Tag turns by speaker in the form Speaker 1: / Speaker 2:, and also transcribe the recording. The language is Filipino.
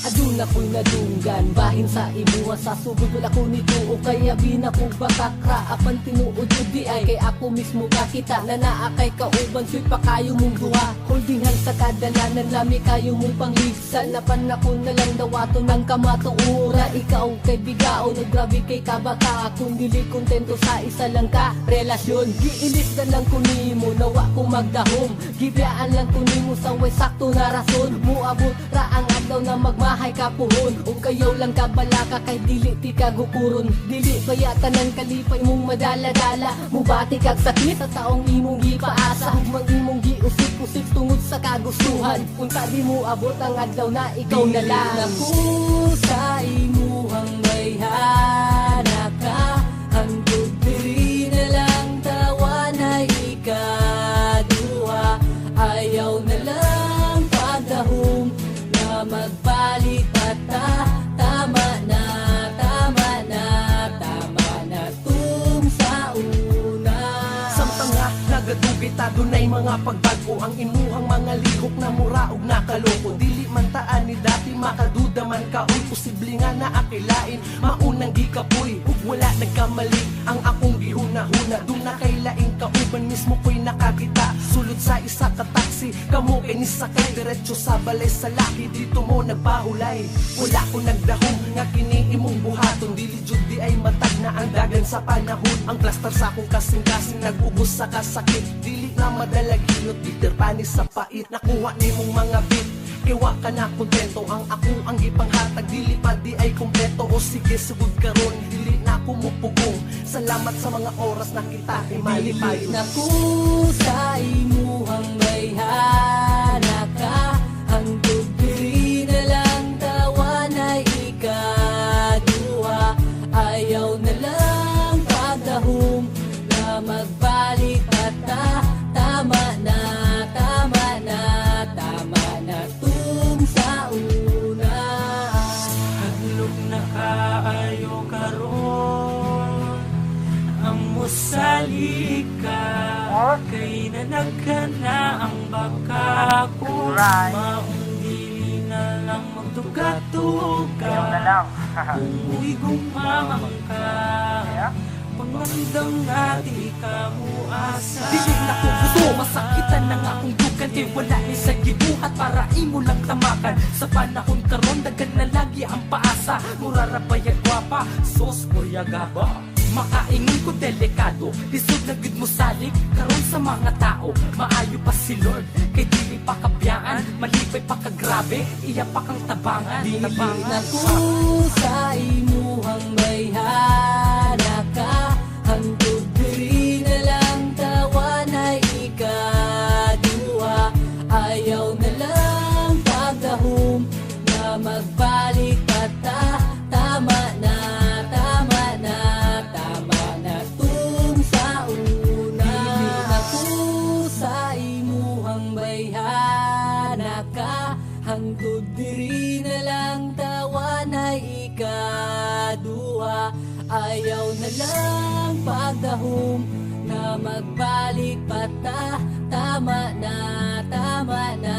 Speaker 1: Adun ako'y nadunggan, bahin sa imuha sa subod wala ko nito o kaya binakong patakra. Apan tinuod ko di ay kay ako mismo kakita na naakay kauban sweet pa kayo mong duha. Holding hands sa kadalanan lami kayo mong pangligsan. Napan ako na lang dawato ng kamatuura. Ikaw kay bigao na grabe kay kabaka. Kung dili kontento sa isa lang ka relasyon, giilis na lang ko nimo nawa ko magdahom. Gibiyaan lang ko nimo sa way sakto na rason. Muabot ra ang adlaw na magmahay ka puhon. O kayaw lang kabalaka kay dili ti kagukuron. Dili kaya tanan kalipay mong madala-dala. Mubati kag sakit sa taong imong gipaasa. Hugmang imong giusik-usik tungod sa kagustuhan. Unta di mo abot ang adlaw na ikaw na lang. Ako sa imuhang bayhana ka. Hangtod diri na lang tawa na ikaduha. Ayaw na lang pagdahom na magbalik pata. Tama na, tama na, tama na tung sa una.
Speaker 2: Samtang nga nagadugita dunay mga pagbago. Ang imuhang mga lihok na muraog na kaloko. Dili man taan ni dati makaduda man kaoy. Posible nga na akilain maunang gikapoy. Ug wala nagkamali ang akong gihuna-huna. Doon na kay laing kauban mismo ko'y nakakita. Sulod sa isa ka taxi, kamo kay nisakay. Diretso sa balay sa laki, dito mo nagpahulay. Wala ko nagdahom, nga kini imong buhaton. Dili jud di ay matag na ang dagan sa panahon. Ang plaster sa akong kasing-kasing, nag-ubos sa kasakit. Dili na madalaginot, bitter panis sa pait. Nakuha ni mong mga beat, kiwa ka na kontento. Ang ako ang ipanghatag, dili pa di ay kompleto. O sige, sugod karon, dili na ako mupugong. Salamat sa mga oras na kita imalipay.
Speaker 1: Na ko sa imuhang bayhana ka. Hangtod diri na lang tawa na ikaduha. Ayaw na lang pagdahom na magbalik pata. Tama na, tama na, tama na tung sa una.
Speaker 3: Hadlok na kaayo karon ang musalik ka. Kay nanagkana ang baka ko. Maundili na lang magtuga-tuga. Umuwi gumamang ka. Pangandang nga di ka muasa.
Speaker 2: Dili na ko gusto, masakitan na nga akong dugan. Kay wala ni sa gibuhat para imo lang tamakan. Sa panahon karon dagan na lagi ang paasa. Murara bayag gwapa, sos koryagaba. Makaingon ko delikado, lisod na gid mo salik karon sa mga tao. Maayo pa si Lord, kay dili pa kabiyaan. Malipay pa ka grabe, iya pa kang tabangan.
Speaker 1: Dili na ko sa imuhang bayhana ka. Hangtod diri na lang tawa na ikaduha. Ayaw na lang pagdahom na magbalik pata. Tama na, tama na, tama na tung sa una. Dili na ko sa imuhang bayhana ka. Hangtod diri na lang tawa na ikaduha. Ayaw na lang pagdahom na magbalik pata. Tama na, tama na.